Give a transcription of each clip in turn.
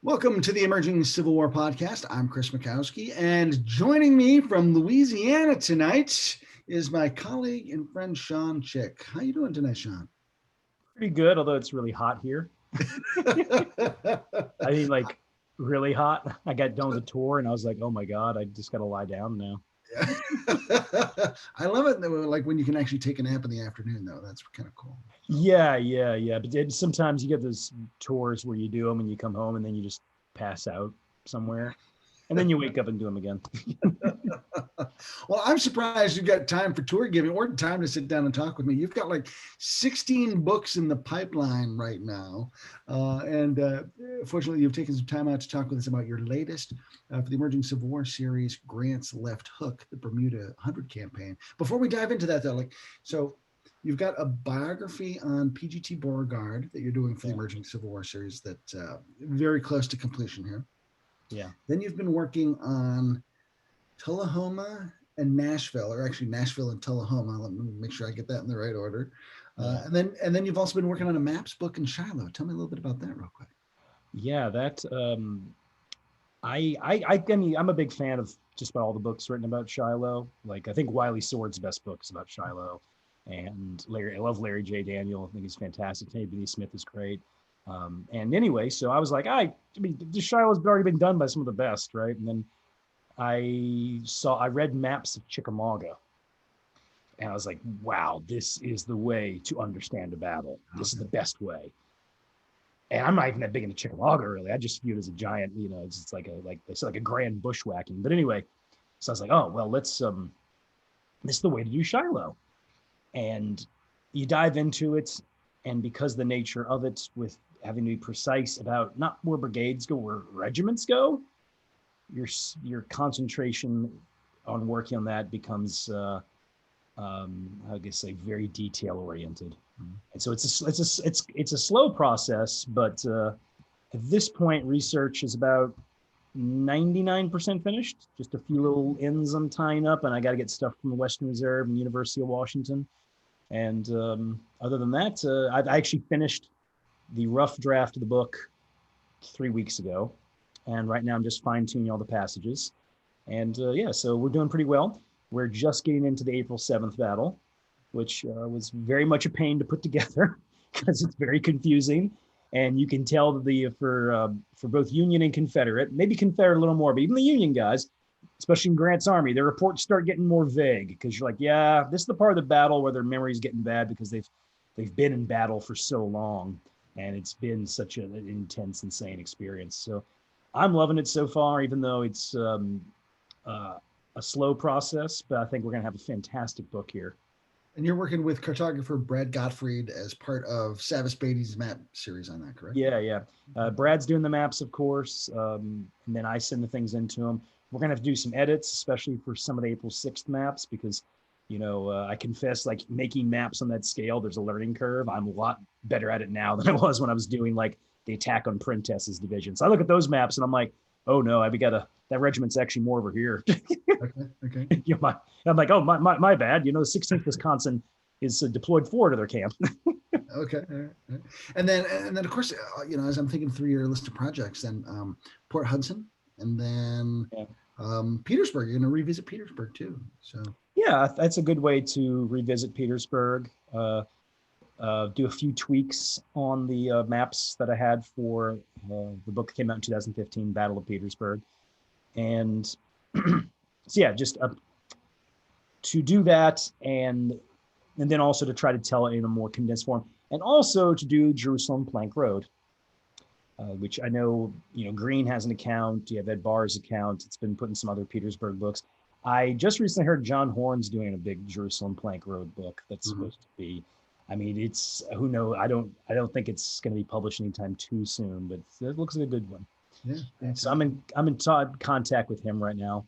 Welcome to the Emerging Civil War podcast. I'm Chris Mikowski, and joining me from Louisiana tonight is my colleague and friend Sean Chick. How you doing tonight, Sean? Pretty good, although it's really hot here. I mean, like really hot. I got done with the tour and I was like, oh my God, I just got to lie down now. I love it, like when you can actually take a nap in the afternoon, though. That's kind of cool. Yeah. But then sometimes you get those tours where you do them and you come home and then you just pass out somewhere. And then you wake up and do them again. Well, I'm surprised you've got time for tour giving or time to sit down and talk with me. You've got like 16 books in the pipeline right now. Fortunately, you've taken some time out to talk with us about your latest for the Emerging Civil War series, Grant's Left Hook, the Bermuda Hundred Campaign. Before we dive into that, though, so you've got a biography on P.G.T. Beauregard that you're doing for the Emerging Civil War series that's very close to completion here. Yeah. Then you've been working on Tullahoma and Nashville, or actually Nashville and Tullahoma. Let me make sure I get that in the right order. And then you've also been working on a maps book in Shiloh. Tell me a little bit about that real quick. Yeah, that I mean, I'm a big fan of just about all the books written about Shiloh. Like I think Wiley Sword's best book is about Shiloh, and I love Larry J. Daniel. I think he's fantastic. Tony B. Smith is great. And anyway, so I was like, I mean, the Shiloh's already been done by some of the best, right? And then I read maps of Chickamauga, and I was like, wow, this is the way to understand a battle. This is the best way. And I'm not even that big into Chickamauga, really. I just view it as a giant, it's like a grand bushwhacking. But anyway, so I was like, oh well, this is the way to do Shiloh. And you dive into it, and because the nature of it, with having to be precise about not where brigades go, where regiments go, your concentration on working on that becomes I guess say very detail oriented. And so it's a slow process, but at this point research is about 99% finished. Just a few little ends I'm tying up, and I got to get stuff from the Western Reserve and University of Washington. And other than that, I actually finished the rough draft of the book 3 weeks ago. And right now I'm just fine tuning all the passages. And so we're doing pretty well. We're just getting into the April 7th battle, which was very much a pain to put together because it's very confusing. And you can tell that for both Union and Confederate, maybe Confederate a little more, but even the Union guys, especially in Grant's army, their reports start getting more vague because you're like, yeah, this is the part of the battle where their memory's getting bad because they've been in battle for so long, and it's been such an intense, insane experience. So I'm loving it so far, even though it's a slow process, but I think we're going to have a fantastic book here. And you're working with cartographer Brad Gottfried as part of Savis Beatty's map series on that, correct? Yeah. Brad's doing the maps, of course, and then I send the things into him. We're going to have to do some edits, especially for some of the April 6th maps, because, I confess, like making maps on that scale, there's a learning curve. I'm a lot better at it now than I was when I was doing like the attack on Prentess's division. So I look at those maps and I'm like, oh no, that regiment's actually more over here. Okay. I'm like, oh, my bad. The 16th Wisconsin is deployed forward to their camp. Okay. All right. And then of course, as I'm thinking through your list of projects, then Port Hudson, and then Petersburg. You're going to revisit Petersburg too. So yeah, that's a good way to revisit Petersburg. Do a few tweaks on the maps that I had for the book that came out in 2015, Battle of Petersburg. And so yeah, just to do that, and then also to try to tell it in a more condensed form, and also to do Jerusalem Plank Road, which I know, Green has an account, you have Ed Barr's account, it's been put in some other Petersburg books. I just recently heard John Horn's doing a big Jerusalem Plank Road book that's supposed to be, I mean, it's, who knows, I don't think it's going to be published anytime too soon, but it looks like a good one. Yeah. So I'm in contact with him right now.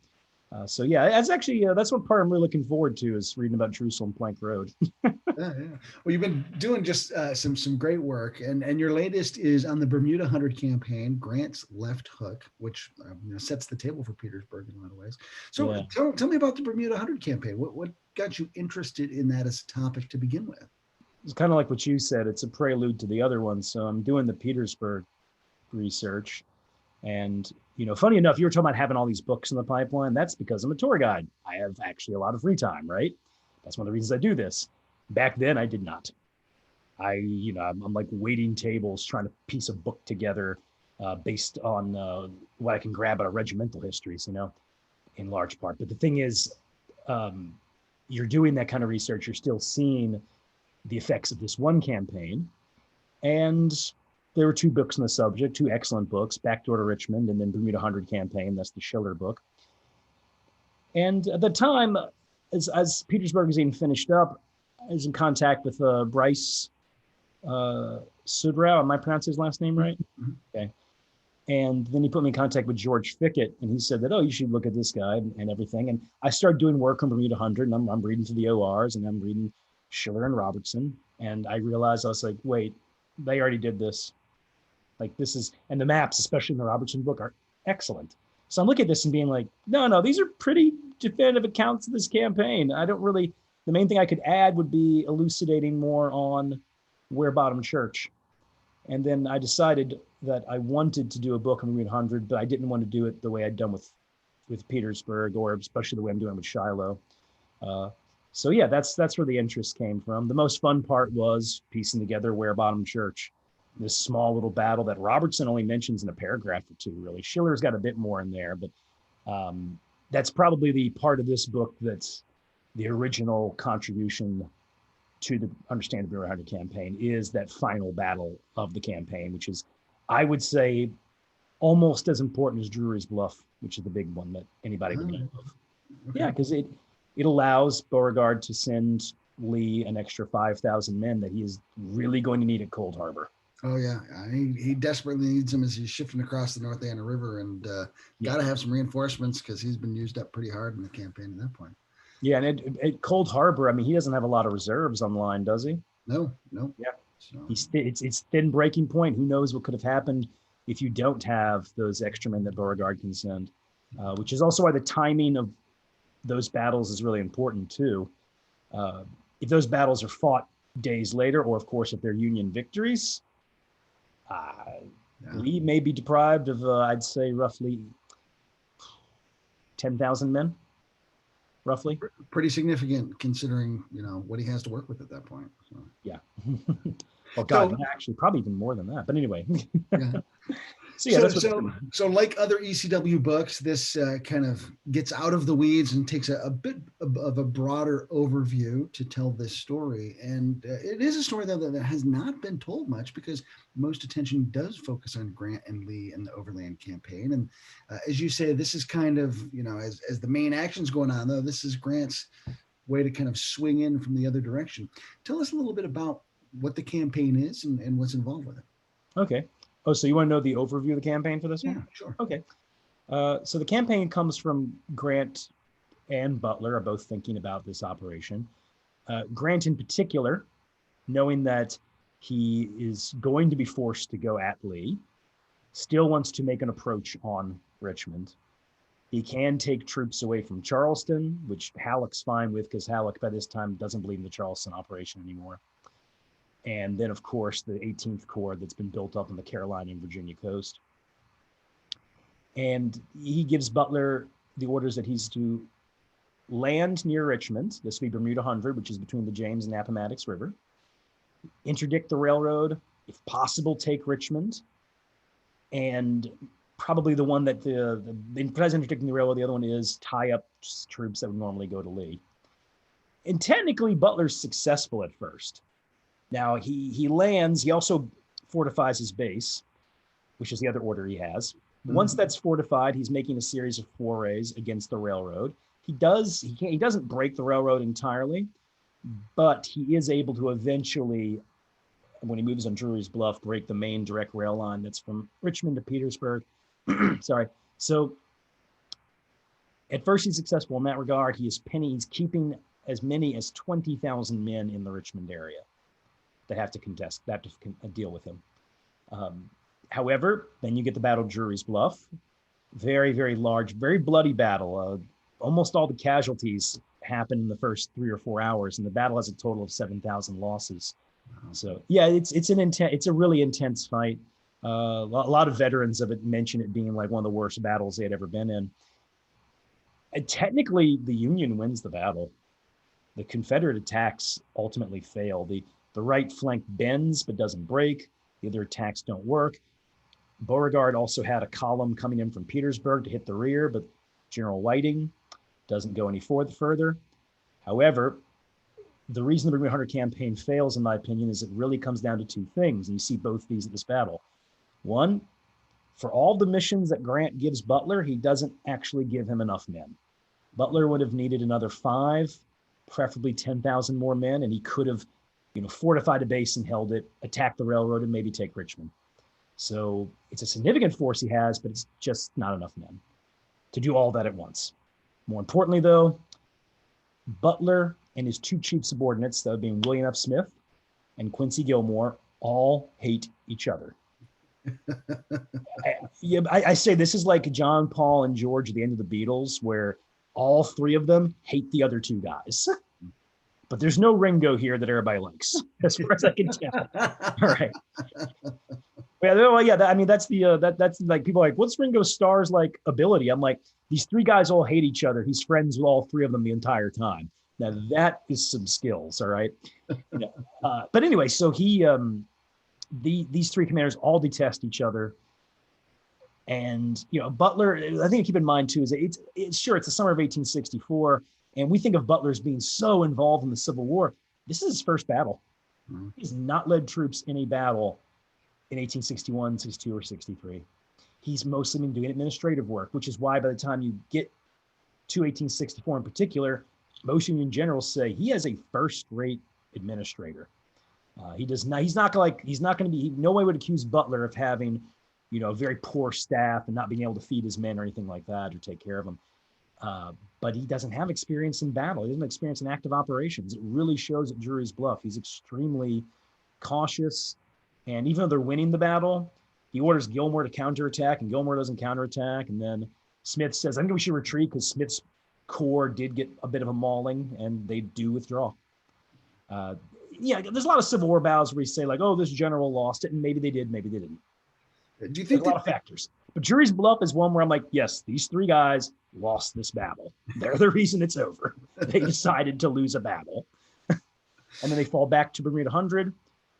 So yeah, that's actually that's what part I'm really looking forward to, is reading about Jerusalem Plank Road. Yeah. Well, you've been doing just some great work, and your latest is on the Bermuda Hundred Campaign, Grant's Left Hook, which sets the table for Petersburg in a lot of ways. So yeah. Tell me about the Bermuda Hundred Campaign. What got you interested in that as a topic to begin with? It's kind of like what you said. It's a prelude to the other one. So I'm doing the Petersburg research, And, funny enough, you were talking about having all these books in the pipeline. That's because I'm a tour guide. I have actually a lot of free time, right? That's one of the reasons I do this. Back then, I did not. I'm like waiting tables trying to piece a book together based on what I can grab out of regimental histories, in large part. But the thing is, you're doing that kind of research. You're still seeing the effects of this one campaign. And there were 2 books on the subject, 2 excellent books, Backdoor to Richmond and then Bermuda Hundred Campaign. That's the Schiller book. And at the time, as Petersburg was being finished up, I was in contact with Bryce Sudrau. Am I pronouncing his last name right? Mm-hmm. Okay. And then he put me in contact with George Fickett, and he said that, you should look at this guy and everything. And I started doing work on Bermuda Hundred, and I'm reading through the ORs, and I'm reading Schiller and Robertson. And I realized, I was like, wait, they already did this. Like this is, and the maps, especially in the Robertson book, are excellent. So I'm looking at this and being like, no, these are pretty definitive accounts of this campaign. The main thing I could add would be elucidating more on Warebottom Church. And then I decided that I wanted to do a book on Bermuda Hundred, but I didn't want to do it the way I'd done with Petersburg, or especially the way I'm doing with Shiloh. So yeah, that's where the interest came from. The most fun part was piecing together Warebottom Church, this small little battle that Robertson only mentions in a paragraph or 2, really. Schiller's got a bit more in there, but that's probably the part of this book that's the original contribution to the understanding of the Bermuda Hundred Campaign, is that final battle of the campaign, which is, I would say, almost as important as Drury's Bluff, which is the big one that anybody would know of. Okay. Yeah, because it allows Beauregard to send Lee an extra 5,000 men that he is really going to need at Cold Harbor. Oh yeah, he desperately needs them as he's shifting across the North Anna River, and got to have some reinforcements because he's been used up pretty hard in the campaign at that point. Yeah, and at Cold Harbor, I mean, he doesn't have a lot of reserves on the line, does he? No. Yeah, so. It's thin breaking point. Who knows what could have happened if you don't have those extra men that Beauregard can send, which is also why the timing of those battles is really important too. If those battles are fought days later, or of course if they're Union victories, Lee may be deprived of, I'd say, roughly 10,000 men. Roughly. Pretty significant considering, what he has to work with at that point. So. Yeah. Well, God, actually, probably even more than that. But anyway. Yeah. So like other ECW books, this kind of gets out of the weeds and takes a bit of a broader overview to tell this story. And it is a story that has not been told much, because most attention does focus on Grant and Lee and the Overland Campaign. And as you say, this is kind of, as the main action's going on, though, this is Grant's way to kind of swing in from the other direction. Tell us a little bit about what the campaign is and what's involved with it. Okay. Oh, so you want to know the overview of the campaign for this one? Yeah, sure. Okay. So the campaign comes from Grant and Butler are both thinking about this operation. Grant in particular, knowing that he is going to be forced to go at Lee, still wants to make an approach on Richmond. He can take troops away from Charleston, which Halleck's fine with, because Halleck by this time doesn't believe in the Charleston operation anymore. And then, of course, the 18th Corps that's been built up on the Carolina and Virginia coast. And he gives Butler the orders that he's to land near Richmond. This would be Bermuda Hundred, which is between the James and Appomattox River. Interdict the railroad, if possible, take Richmond. And probably the one that besides interdicting the railroad, the other one is tie up troops that would normally go to Lee. And technically, Butler's successful at first. Now, he lands, he also fortifies his base, which is the other order he has. Mm-hmm. Once that's fortified, he's making a series of forays against the railroad. He doesn't break the railroad entirely, but he is able to eventually, when he moves on Drury's Bluff, break the main direct rail line that's from Richmond to Petersburg. Sorry. So at first he's successful in that regard. He's keeping as many as 20,000 men in the Richmond area that have to deal with him. However, then you get the Battle of Drury's Bluff. Very, very large, very bloody battle. Almost all the casualties happen in the first 3 or 4 hours, and the battle has a total of 7,000 losses. So yeah, it's a really intense fight. A lot of veterans of it mention it being like one of the worst battles they had ever been in. And technically, the Union wins the battle. The Confederate attacks ultimately fail. The right flank bends but doesn't break. The other attacks don't work. Beauregard also had a column coming in from Petersburg to hit the rear, but General Whiting doesn't go any further. However, the reason the Bermuda Hundred Campaign fails, in my opinion, is it really comes down to two things, and you see both these at this battle. One, for all the missions that Grant gives Butler, he doesn't actually give him enough men. Butler would have needed another 5, preferably 10,000 more men, and he could have, fortified a base and held it, attacked the railroad, and maybe take Richmond. So it's a significant force he has, but it's just not enough men to do all that at once. More importantly, though, Butler and his 2 chief subordinates, that being William F. Smith and Quincy Gilmore, all hate each other. I say this is like John, Paul, and George at the end of the Beatles, where all 3 of them hate the other 2 guys. But there's no Ringo here that everybody likes, as far as I can tell. All right. That's like people are like, what's Ringo Starr's like ability? I'm like, these 3 guys all hate each other. He's friends with all 3 of them the entire time. Now that is some skills, all right. But anyway, so these 3 commanders all detest each other, and Butler. I think to keep in mind too is that it's the summer of 1864, and we think of Butler as being so involved in the Civil War. This is his first battle. Mm-hmm. He's not led troops in a battle in 1861, 62, or 63. He's mostly been doing administrative work, which is why by the time you get to 1864 in particular, most Union generals say he has a first-rate administrator. He does not. He's not going to be. No one would accuse Butler of having, a very poor staff and not being able to feed his men or anything like that or take care of them. But he doesn't have experience in battle. He doesn't have experience in active operations. It really shows at Drury's Bluff. He's extremely cautious, and even though they're winning the battle, he orders Gilmore to counterattack, and Gilmore doesn't counterattack. And then Smith says, "I think we should retreat," because Smith's corps did get a bit of a mauling, and they do withdraw. There's a lot of Civil War battles where you say like, "Oh, this general lost it," and maybe they did, maybe they didn't. Do you think a lot of factors? But Drury's Bluff is one where I'm like, yes, these 3 guys lost this battle. They're the reason it's over. They decided to lose a battle, and then they fall back to Bermuda Hundred.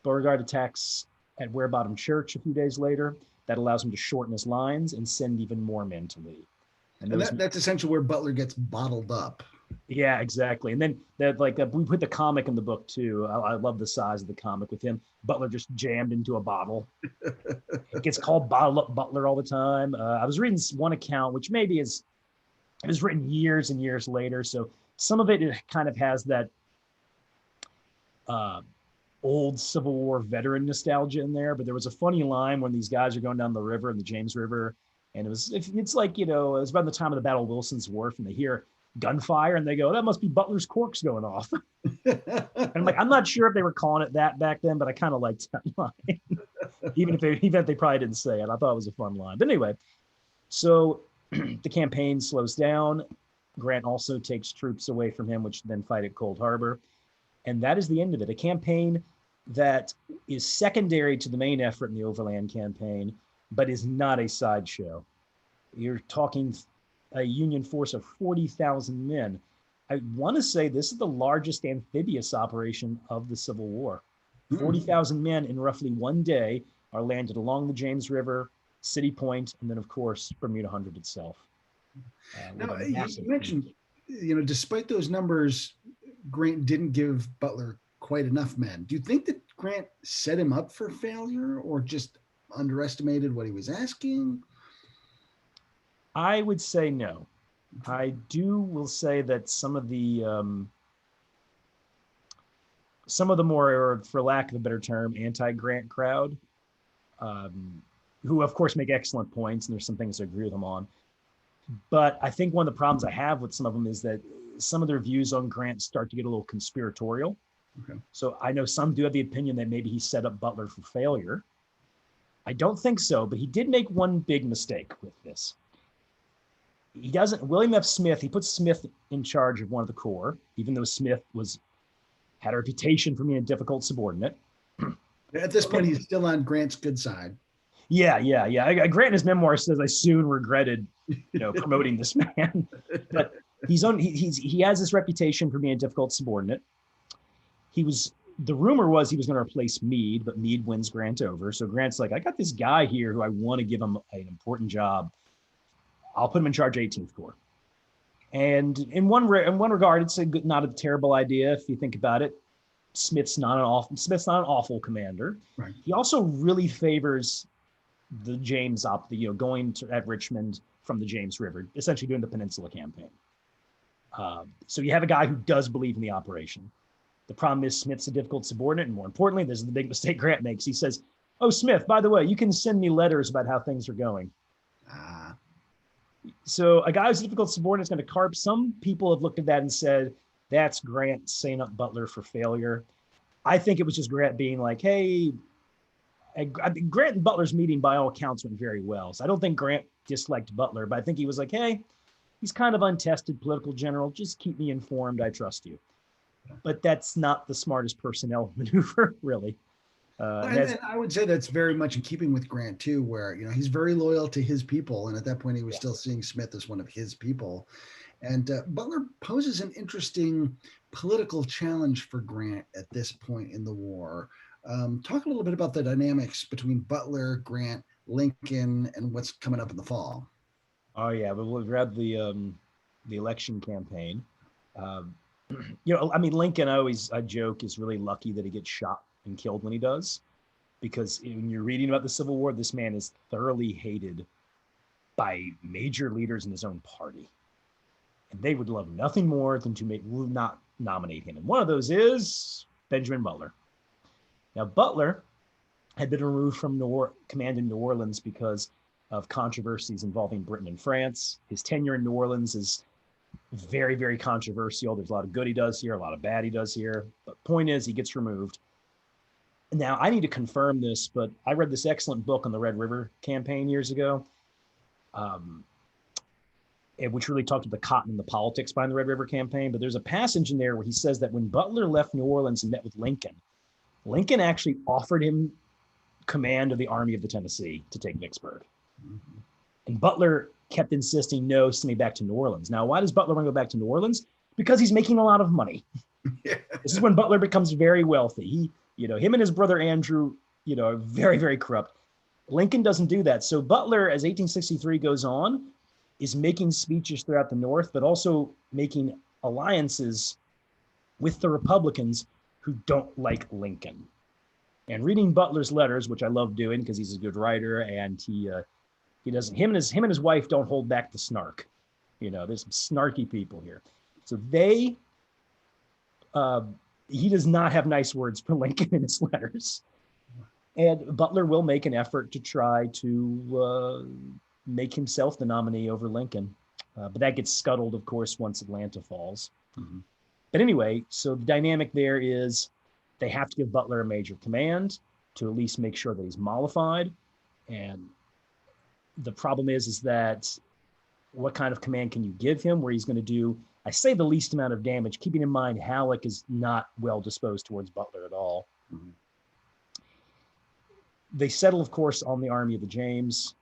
Beauregard attacks at Warebottom Church a few days later. That allows him to shorten his lines and send even more men to lead. And that's essentially where Butler gets bottled up. Yeah, exactly. And then we put the comic in the book too. I love the size of the comic with him. Butler just jammed into a bottle. It gets called Bottle Up Butler all the time. I was reading one account, which maybe it was written years and years later. So some of it kind of has that old Civil War veteran nostalgia in there. But there was a funny line when these guys are going down the river, in the James River. And it's like, it was around the time of the Battle of Wilson's Wharf, and they hear gunfire and they go, that must be Butler's corks going off. And I'm like, I'm not sure if they were calling it that back then, but I kind of liked that line. even if they probably didn't say it. I thought it was a fun line. But anyway, so the campaign slows down. Grant also takes troops away from him, which then fight at Cold Harbor. And that is the end of it. A campaign that is secondary to the main effort in the Overland Campaign, but is not a sideshow. You're talking a Union force of 40,000 men. I want to say this is the largest amphibious operation of the Civil War. 40,000 men in roughly one day are landed along the James River, City Point, and then, of course, Bermuda Hundred itself. Now, you mentioned, despite those numbers, Grant didn't give Butler quite enough men. Do you think that Grant set him up for failure or just underestimated what he was asking? I would say no. I will say that some of the more, for lack of a better term, anti-Grant crowd, who of course make excellent points, and there's some things I agree with them on. But I think one of the problems I have with some of them is that some of their views on Grant start to get a little conspiratorial. Okay. So I know some do have the opinion that maybe he set up Butler for failure. I don't think so, but he did make one big mistake with this. William F. Smith, he puts Smith in charge of one of the corps, even though Smith had a reputation for being a difficult subordinate. At this point, he's still on Grant's good side. Yeah. Grant in his memoir says, I soon regretted, promoting this man. But he has this reputation for being a difficult subordinate. The rumor was he was going to replace Meade, but Meade wins Grant over. So Grant's like, I got this guy here who I want to give him an important job. I'll put him in charge of 18th Corps. And in one regard, it's not a terrible idea if you think about it. Smith's not an awful commander. Right. He also really favors the James going at Richmond from the James River, essentially doing the Peninsula Campaign. So you have a guy who does believe in the operation. The problem is Smith's a difficult subordinate, and more importantly, this is the big mistake Grant makes. He says, "Oh, Smith, by the way, you can send me letters about how things are going." So a guy who's a difficult subordinate is going to carp. Some people have looked at that and said, that's Grant saying up Butler for failure. I think it was just Grant being like, hey, Grant and Butler's meeting by all accounts went very well. So I don't think Grant disliked Butler, but I think he was like, hey, he's kind of untested political general. Just keep me informed. I trust you. But that's not the smartest personnel maneuver, really. And I would say that's very much in keeping with Grant too, where he's very loyal to his people, and at that point he was still seeing Smith as one of his people. And Butler poses an interesting political challenge for Grant at this point in the war. Talk a little bit about the dynamics between Butler, Grant, Lincoln, and what's coming up in the fall. Oh yeah, but we'll grab the election campaign. Lincoln, I joke, is really lucky that he gets shot and killed when he does, because when you're reading about the Civil War, this man is thoroughly hated by major leaders in his own party, and they would love nothing more than to not nominate him. And one of those is Benjamin Butler. Now, Butler had been removed from command in New Orleans because of controversies involving Britain and France. His tenure in New Orleans is very, very controversial. There's a lot of good he does here, a lot of bad he does here. But point is, he gets removed. Now, I need to confirm this, but I read this excellent book on the Red River campaign years ago, which really talked about the cotton and the politics behind the Red River campaign. But there's a passage in there where he says that when Butler left New Orleans and met with Lincoln, Lincoln actually offered him command of the Army of the Tennessee to take Vicksburg. Mm-hmm. And Butler kept insisting, no, send me back to New Orleans. Now, why does Butler want to go back to New Orleans? Because he's making a lot of money. Yeah. This is when Butler becomes very wealthy. Him and his brother Andrew, are very, very corrupt. Lincoln doesn't do that. So Butler, as 1863 goes on, is making speeches throughout the North, but also making alliances with the Republicans who don't like Lincoln. And reading Butler's letters, which I love doing because he's a good writer, and he doesn't. Him and his wife don't hold back the snark. There's some snarky people here. So he does not have nice words for Lincoln in his letters. And Butler will make an effort to try to make himself the nominee over Lincoln. But that gets scuttled, of course, once Atlanta falls. Mm-hmm. But anyway, so the dynamic there is they have to give Butler a major command to at least make sure that he's mollified. And the problem is that what kind of command can you give him where he's going to do, I say, the least amount of damage, keeping in mind Halleck is not well disposed towards Butler at all. Mm-hmm. They settle, of course, on the Army of the James.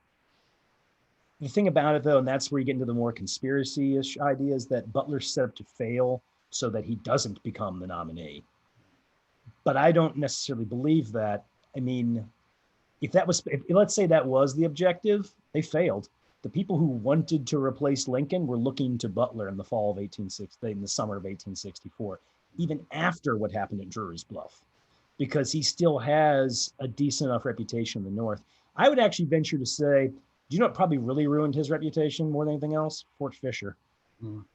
The thing about it, though, and that's where you get into the more conspiracy-ish ideas, that Butler's set up to fail so that he doesn't become the nominee. But I don't necessarily believe that. I mean, if let's say that was the objective, they failed. The people who wanted to replace Lincoln were looking to Butler in the summer of 1864, even after what happened at Drury's Bluff, because he still has a decent enough reputation in the North. I would actually venture to say, do you know what probably really ruined his reputation more than anything else? Fort Fisher.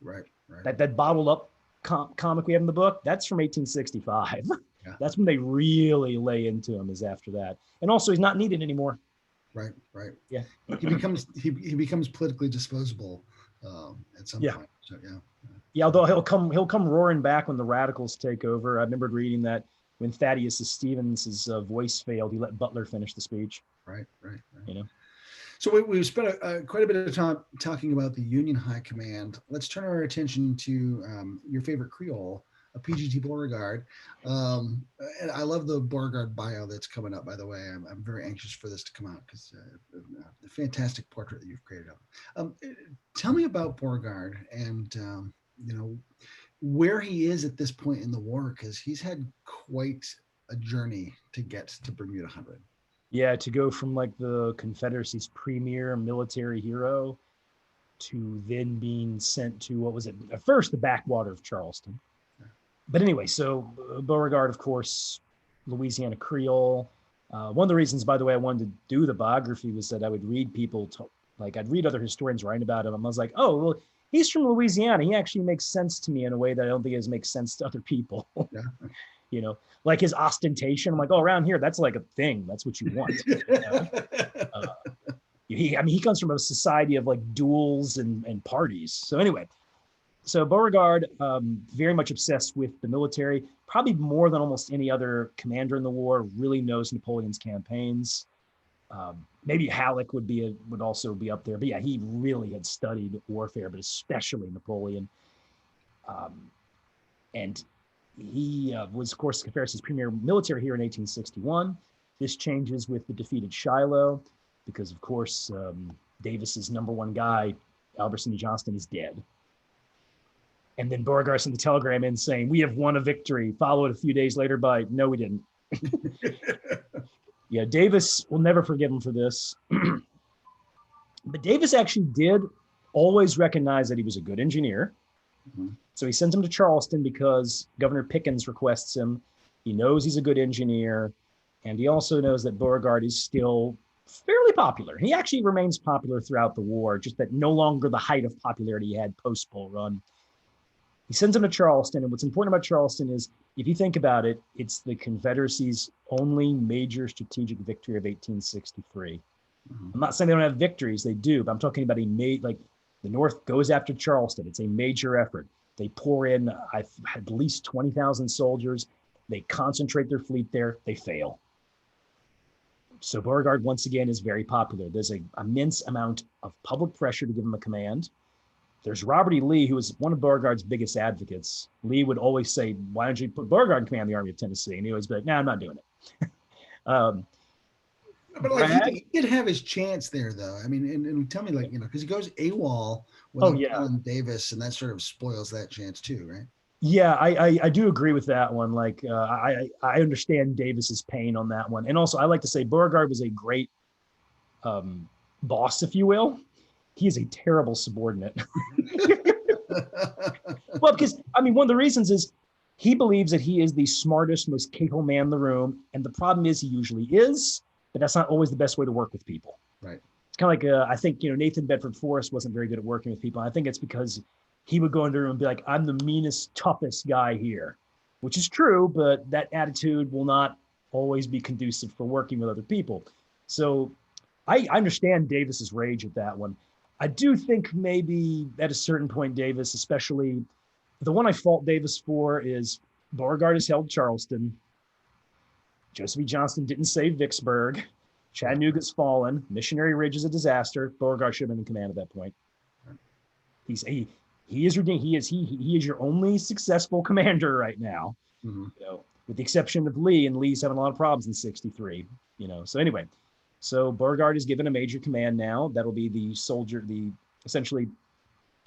Right. That bottled up comic we have in the book, that's from 1865. Yeah. That's when they really lay into him, is after that. And also, he's not needed anymore. Right. Yeah. He becomes politically disposable at some point. So yeah. Although he'll come roaring back when the radicals take over. I remember reading that when Thaddeus Stevens' voice failed, he let Butler finish the speech. Right. So we've spent quite a bit of time talking about the Union High Command. Let's turn our attention to your favorite Creole a PGT Beauregard. And I love the Beauregard bio that's coming up, by the way. I'm very anxious for this to come out because the fantastic portrait that you've created of him. Tell me about Beauregard and, you know, where he is at this point in the war, because he's had quite a journey to get to Bermuda 100. Yeah, to go from like the Confederacy's premier military hero to then being sent to, what was it, at first the backwater of Charleston. But anyway, so Beauregard, of course, Louisiana Creole. One of the reasons, by the way, I wanted to do the biography was that I would read I'd read other historians writing about him. I was like, oh, well, he's from Louisiana. He actually makes sense to me in a way that I don't think it makes sense to other people. Yeah. You know, like his ostentation. I'm like, oh, around here, that's like a thing. That's what you want. He comes from a society of like duels and parties. So anyway, so Beauregard, very much obsessed with the military, probably more than almost any other commander in the war, really knows Napoleon's campaigns. Maybe Halleck would also be up there, but yeah, he really had studied warfare, but especially Napoleon. And he was, of course, the Confederacy's premier military hero in 1861. This changes with the defeated Shiloh, because of course Davis's number one guy, Albert Sidney Johnston, is dead. And then Beauregard sent the telegram in saying, "We have won a victory," followed a few days later by, "No, we didn't." Yeah, Davis will never forgive him for this. But Davis actually did always recognize that he was a good engineer. Mm-hmm. So he sends him to Charleston because Governor Pickens requests him. He knows he's a good engineer. And he also knows that Beauregard is still fairly popular. He actually remains popular throughout the war, just that no longer the height of popularity he had post-Bull Run. He sends him to Charleston. And what's important about Charleston is, if you think about it, it's the Confederacy's only major strategic victory of 1863. Mm-hmm. I'm not saying they don't have victories. They do. But I'm talking about the North goes after Charleston. It's a major effort. They pour in at least 20,000 soldiers. They concentrate their fleet there. They fail. So Beauregard, once again, is very popular. There's an immense amount of public pressure to give him a command. There's Robert E. Lee, who was one of Beauregard's biggest advocates. Lee would always say, "Why don't you put Beauregard in command of the Army of Tennessee?" And he always be like, "No, I'm not doing it." But like he did have his chance there, though. I mean, and tell me, like, you know, because he goes AWOL with Davis, and that sort of spoils that chance too, right? Yeah, I do agree with that one. Like, I understand Davis's pain on that one, and also I like to say Beauregard was a great boss, if you will. He is a terrible subordinate. Well, because one of the reasons is he believes that he is the smartest, most capable man in the room, and the problem is he usually is, but that's not always the best way to work with people. Right. It's kind of like I think Nathan Bedford Forrest wasn't very good at working with people. I think it's because he would go into a room and be like, "I'm the meanest, toughest guy here," which is true, but that attitude will not always be conducive for working with other people. So I understand Davis's rage at that one. I do think maybe at a certain point, Davis, especially the one I fault Davis for is Beauregard has held Charleston. Joseph E. Johnston didn't save Vicksburg. Chattanooga's fallen. Missionary Ridge is a disaster. Beauregard should have been in command at that point. He is your only successful commander right now. Mm-hmm. With the exception of Lee, and Lee's having a lot of problems in '63. So anyway. So Beauregard is given a major command now. That'll be essentially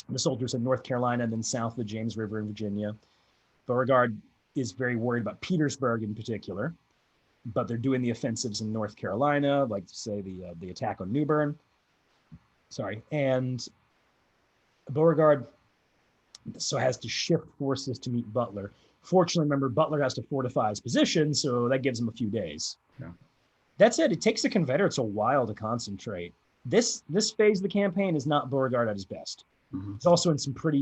the soldiers in North Carolina and then south of the James River in Virginia. Beauregard is very worried about Petersburg in particular, but they're doing the offensives in North Carolina, like say the attack on New Bern. And Beauregard has to shift forces to meet Butler. Fortunately, remember, Butler has to fortify his position, so that gives him a few days. Yeah. That said, it takes the Confederates a while to concentrate. This phase of the campaign is not Beauregard at his best. Mm-hmm.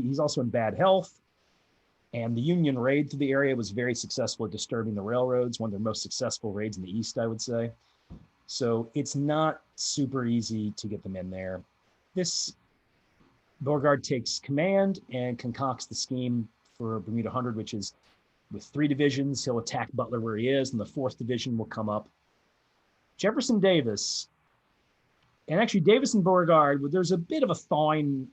He's also in bad health. And the Union raid through the area was very successful at disturbing the railroads, one of their most successful raids in the East, I would say. So it's not super easy to get them in there. Beauregard takes command and concocts the scheme for Bermuda 100, which is with 3 divisions, he'll attack Butler where he is, and the 4th division will come up. Jefferson Davis, and actually Davis and Beauregard, there's a bit of a thawing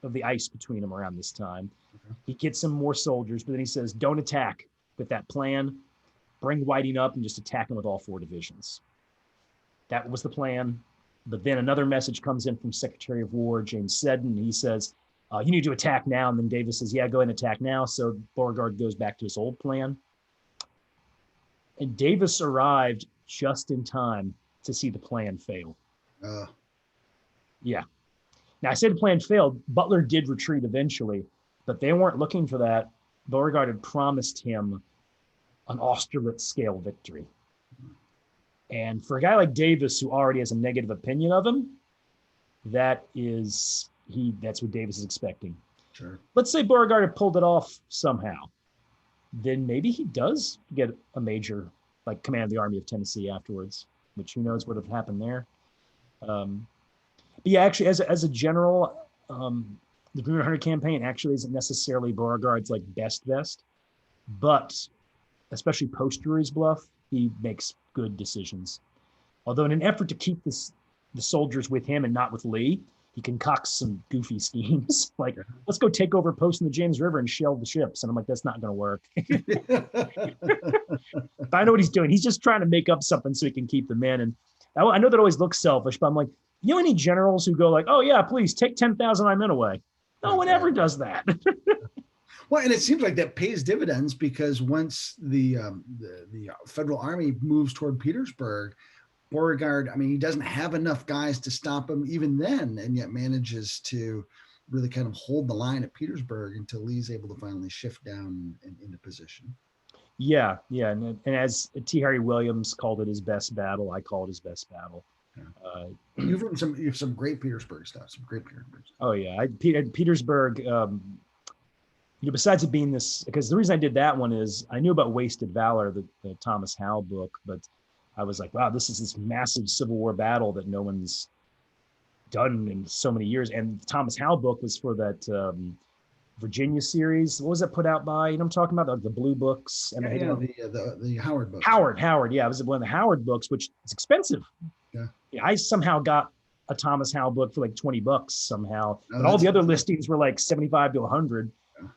of the ice between them around this time. Okay. He gets some more soldiers, but then he says, don't attack with that plan. Bring Whiting up and just attack him with all 4 divisions. That was the plan. But then another message comes in from Secretary of War James Seddon. He says, you need to attack now. And then Davis says, yeah, go ahead and attack now. So Beauregard goes back to his old plan. And Davis arrived just in time to see the plan fail. Yeah. Now, I said the plan failed. Butler did retreat eventually, but they weren't looking for that. Beauregard had promised him an Austerlitz-scale victory. And for a guy like Davis, who already has a negative opinion of him, that's what Davis is expecting. Sure. Let's say Beauregard had pulled it off somehow. Then maybe he does get a major, like, command of the Army of Tennessee afterwards, which who knows what would have happened there. But yeah, actually, as a general, the Bermuda Hundred Campaign actually isn't necessarily Beauregard's like best, but especially post Drewry's Bluff, he makes good decisions. Although in an effort to keep the soldiers with him and not with Lee, he concocts some goofy schemes. Like, let's go take over a post in the James River and shell the ships. And I'm like, that's not going to work. But I know what he's doing. He's just trying to make up something so he can keep them in. And I know that always looks selfish, but I'm like, you know any generals who go like, oh yeah, please take 10,000 of my men away? No one ever does that. Well, and it seems like that pays dividends, because once the Federal Army moves toward Petersburg, Beauregard, I mean, he doesn't have enough guys to stop him even then, and yet manages to really kind of hold the line at Petersburg until Lee's able to finally shift down into position. Yeah. And as T. Harry Williams called it his best battle, I call it his best battle. Yeah. You've written some great Petersburg stuff, some great Petersburg stuff. Oh yeah, Petersburg. Besides it being this, because the reason I did that one is I knew about Wasted Valor, the Thomas Howe book, but I was like, wow, this is this massive Civil War battle that no one's done in so many years. And the Thomas Howe book was for that Virginia series. What was that put out by? You know, I'm talking about the Blue Books and the Howard books. Howard. Yeah, it was one of the Howard books, which is expensive. Yeah, I somehow got a Thomas Howe book for like $20 somehow, but all the other listings were like 75 to 100.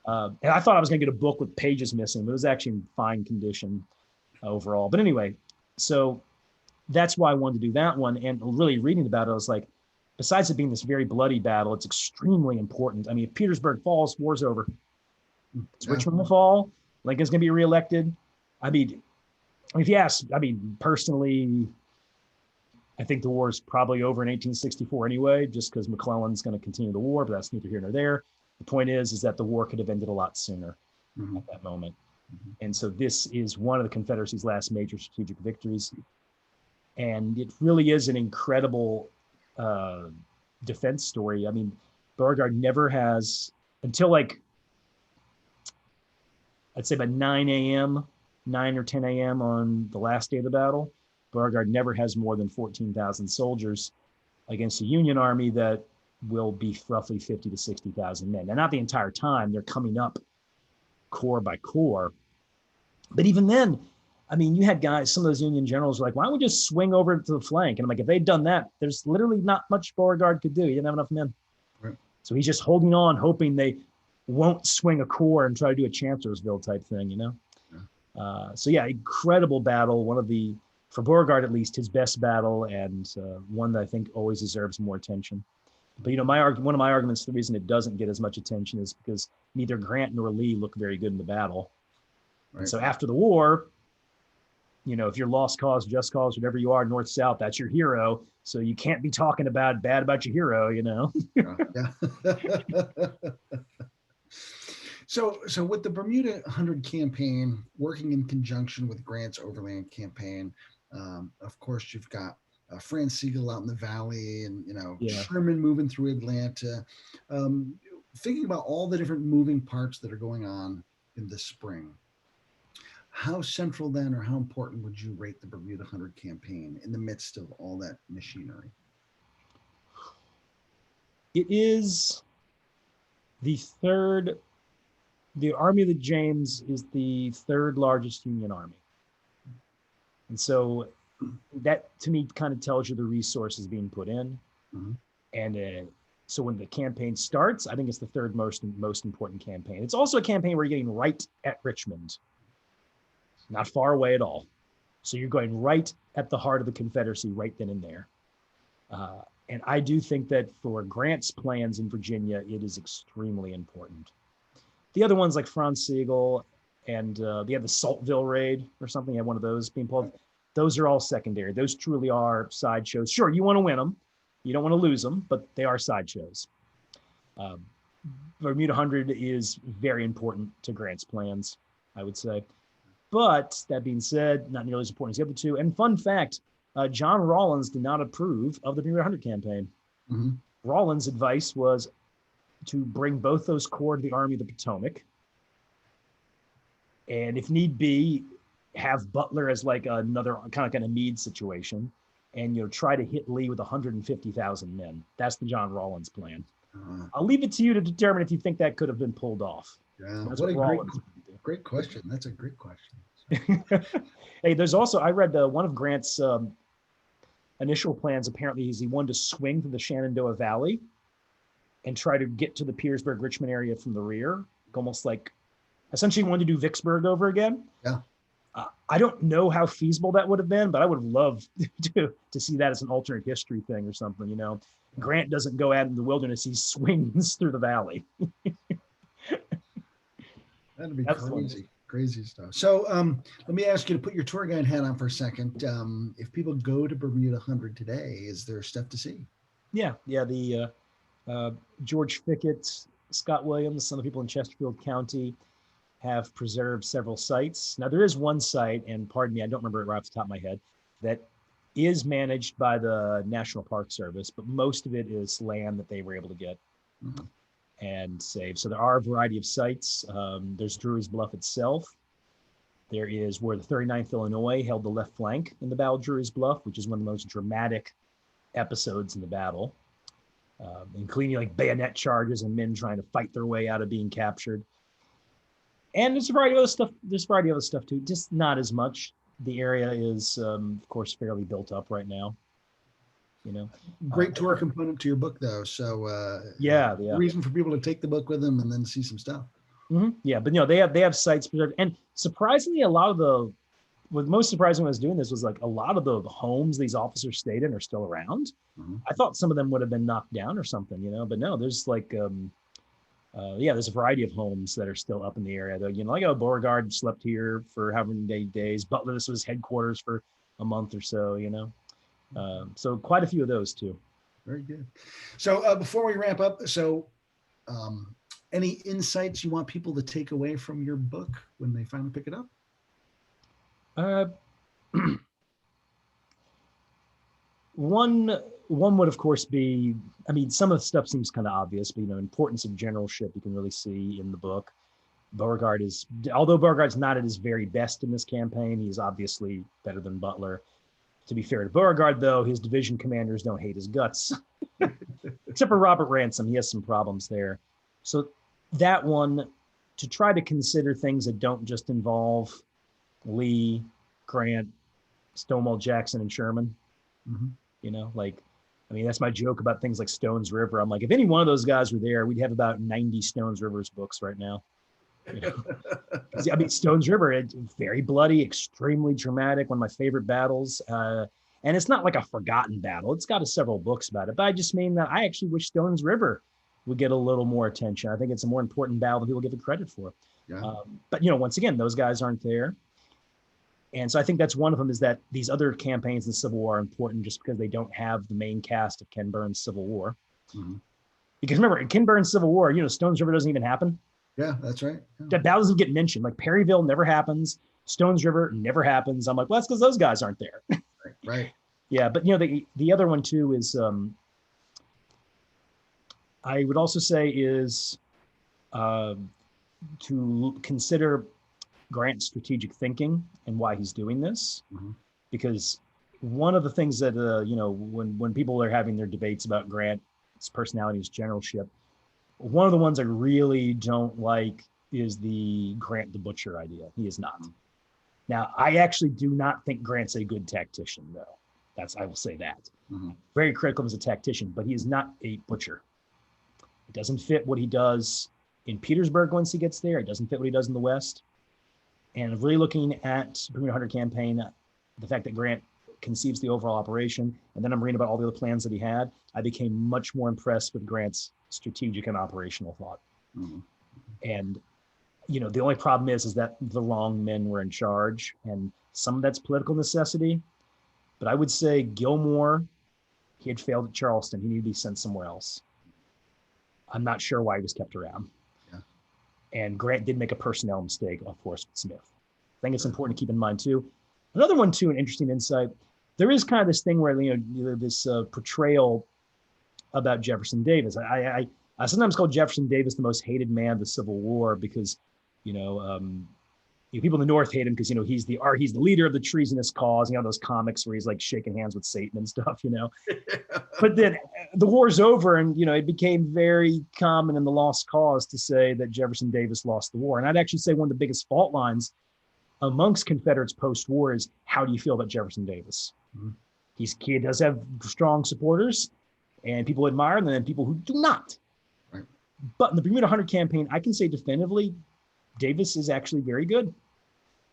And I thought I was going to get a book with pages missing, but it was actually in fine condition overall. But anyway, so that's why I wanted to do that one. And really reading about it, I was like, besides it being this very bloody battle, it's extremely important. I mean, if Petersburg falls, war's over. Richmond will fall. Lincoln's going to be reelected. I mean, if you ask, personally, I think the war is probably over in 1864 anyway, just because McClellan's going to continue the war, but that's neither here nor there. The point is that the war could have ended a lot sooner at that moment. And so this is one of the Confederacy's last major strategic victories. And it really is an incredible defense story. I mean, Beauregard never has, until like, I'd say about 9 or 10 a.m. on the last day of the battle, Beauregard never has more than 14,000 soldiers against a Union army that will be roughly 50 to 60,000 men. Now, not the entire time, they're coming up corps by corps. But even then, I mean, you had guys, some of those Union generals were like, why don't we just swing over to the flank? And I'm like, if they'd done that, there's literally not much Beauregard could do. He didn't have enough men. Right. So he's just holding on, hoping they won't swing a corps and try to do a Chancellorsville type thing, you know? Yeah. So yeah, incredible battle. One of the, for Beauregard at least, his best battle, and one that I think always deserves more attention. But, you know, one of my arguments, the reason it doesn't get as much attention is because neither Grant nor Lee look very good in the battle. Right. And so after the war, you know, if you're lost cause, just cause, whatever you are, north, south, that's your hero. So you can't be talking bad about your hero, you know? Yeah. So with the Bermuda Hundred Campaign working in conjunction with Grant's Overland Campaign, of course, you've got Franz Sigel out in the valley, and Sherman moving through Atlanta. Thinking about all the different moving parts that are going on in the spring, how central then, or how important would you rate the Bermuda Hundred Campaign in the midst of all that machinery? It is the Army of the James is the third largest Union army. And so that to me kind of tells you the resources being put in. And So when the campaign starts, I think it's the third most important campaign. It's also a campaign where you're getting right at Richmond, not far away at all. So you're going right at the heart of the Confederacy right then and there. And I do think that for Grant's plans in Virginia, it is extremely important. The other ones like Franz Sigel and they have the Saltville raid or something, had one of those being pulled. Those are all secondary. Those truly are sideshows. Sure, you want to win them. You don't want to lose them, but they are sideshows. Bermuda 100 is very important to Grant's plans, I would say. But that being said, not nearly as important as the other two. And fun fact, John Rawlins did not approve of the Bermuda Hundred Campaign. Mm-hmm. Rawlins' advice was to bring both those corps to the Army of the Potomac. And if need be, have Butler as like another kind of Meade situation. And try to hit Lee with 150,000 men. That's the John Rawlins plan. I'll leave it to you to determine if you think that could have been pulled off. Yeah, what a great question. That's a great question. Hey, there's also, I read one of Grant's initial plans, apparently, is he wanted to swing through the Shenandoah Valley and try to get to the Petersburg, Richmond area from the rear, almost like, essentially wanted to do Vicksburg over again. Yeah. I don't know how feasible that would have been, but I would have loved to see that as an alternate history thing or something, Grant doesn't go out in the wilderness, he swings through the valley. That'd be crazy. Crazy stuff. So let me ask you to put your tour guide hat on for a second. If people go to Bermuda 100 today, is there stuff to see? Yeah. The George Fickett, Scott Williams, some of the people in Chesterfield County have preserved several sites. Now there is one site, and pardon me, I don't remember it right off the top of my head, that is managed by the National Park Service, but most of it is land that they were able to get and save. So there are a variety of sites. There's Drury's Bluff itself. There is where the 39th Illinois held the left flank in the Battle of Drury's Bluff, which is one of the most dramatic episodes in the battle, including like bayonet charges and men trying to fight their way out of being captured. And there's a variety of other stuff. There's a variety of other stuff too, just not as much. The area is, of course, fairly built up right now. Great tour component to your book, though. So yeah. Reason for people to take the book with them and then see some stuff. Mm-hmm. Yeah, but they have sites preserved, and surprisingly, a lot of what most surprising when I was doing this was like a lot of the homes these officers stayed in are still around. Mm-hmm. I thought some of them would have been knocked down or something, but no, there's like. There's a variety of homes that are still up in the area. Though, like Beauregard slept here for however many days. Butler, this was headquarters for a month or so. So quite a few of those too. Very good. So before we wrap up, any insights you want people to take away from your book when they finally pick it up? One would, of course, be, some of the stuff seems kind of obvious, but, importance of generalship you can really see in the book. Although Beauregard's not at his very best in this campaign, he's obviously better than Butler. To be fair to Beauregard, though, his division commanders don't hate his guts. Except for Robert Ransom, he has some problems there. So that one, to try to consider things that don't just involve Lee, Grant, Stonewall Jackson, and Sherman. Mm-hmm. That's my joke about things like Stones River. I'm like, if any one of those guys were there, we'd have about 90 Stones Rivers books right now. Stones River, very bloody, extremely dramatic, one of my favorite battles. And it's not like a forgotten battle. It's got several books about it. But I just mean that I actually wish Stones River would get a little more attention. I think it's a more important battle than people give it credit for. Yeah. But, once again, those guys aren't there. And so I think that's one of them, is that these other campaigns in the Civil War are important just because they don't have the main cast of Ken Burns' Civil War. Mm-hmm. Because remember, in Ken Burns' Civil War, Stones River doesn't even happen. Yeah, that's right. Yeah. That doesn't get mentioned. Like Perryville never happens. Stones River never happens. I'm like, well, that's because those guys aren't there. Right. Yeah, but the other one too is, I would also say is to consider Grant's strategic thinking and why he's doing this. Mm-hmm. Because one of the things that, when people are having their debates about Grant's personality, his generalship, one of the ones I really don't like is the Grant the Butcher idea. He is not. Now, I actually do not think Grant's a good tactician, though. I will say that. Mm-hmm. Very critical as a tactician, but he is not a butcher. It doesn't fit what he does in Petersburg once he gets there. It doesn't fit what he does in the West. And really looking at Bermuda Hundred Campaign, the fact that Grant conceives the overall operation, and then I'm reading about all the other plans that he had, I became much more impressed with Grant's strategic and operational thought. Mhm. And, you know, the only problem is that the wrong men were in charge, and some of that's political necessity. But I would say Gilmore, he had failed at Charleston. He needed to be sent somewhere else. I'm not sure why he was kept around. Yeah. And Grant did make a personnel mistake, of course, with Smith. I think it's important to keep in mind, too. Another one, too, an interesting insight. There is kind of this thing where, you know, this portrayal about Jefferson Davis. I sometimes call Jefferson Davis the most hated man of the Civil War because, you know, people in the North hate him because, you know, he's the leader of the treasonous cause. You know, those comics where he's like shaking hands with Satan and stuff, you know. But then the war's over and, you know, it became very common in the Lost Cause to say that Jefferson Davis lost the war. And I'd actually say one of the biggest fault lines amongst Confederates post-war is, how do you feel about Jefferson Davis? Mm-hmm. He does have strong supporters and people admire him, and then people who do not. Right. But in the Bermuda Hundred Campaign, I can say definitively, Davis is actually very good.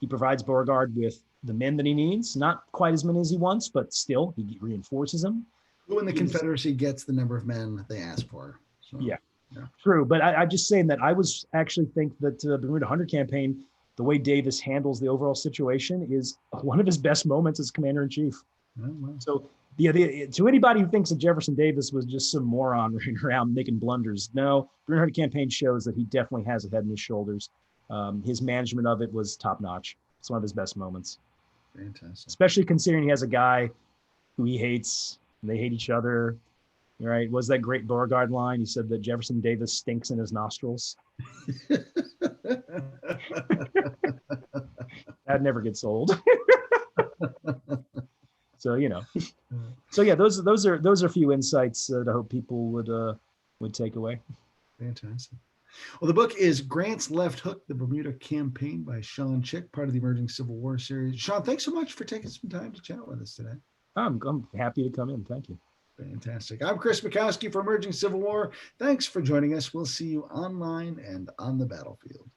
He provides Beauregard with the men that he needs, not quite as many as he wants, but still he reinforces them. When the Confederacy gets the number of men they ask for. So, yeah, true. But I'm just saying that I was actually think that the Bermuda Hundred Campaign, the way Davis handles the overall situation, is one of his best moments as commander-in-chief. Oh, wow. So to anybody who thinks that Jefferson Davis was just some moron running around making blunders, no, Bermuda Hundred Campaign shows that he definitely has a head on his shoulders. His management of it was top-notch. It's one of his best moments. Fantastic. Especially considering he has a guy who he hates, and they hate each other. Right? Was that great Beauregard line? He said that Jefferson Davis stinks in his nostrils. That never gets old. So, you know. So yeah, those are a few insights that I hope people would take away. Fantastic. Well, the book is Grant's Left Hook, The Bermuda Campaign by Sean Chick, part of the Emerging Civil War series. Sean, thanks so much for taking some time to chat with us today. I'm happy to come in. Thank you. Fantastic. I'm Chris Mikowski for Emerging Civil War. Thanks for joining us. We'll see you online and on the battlefield.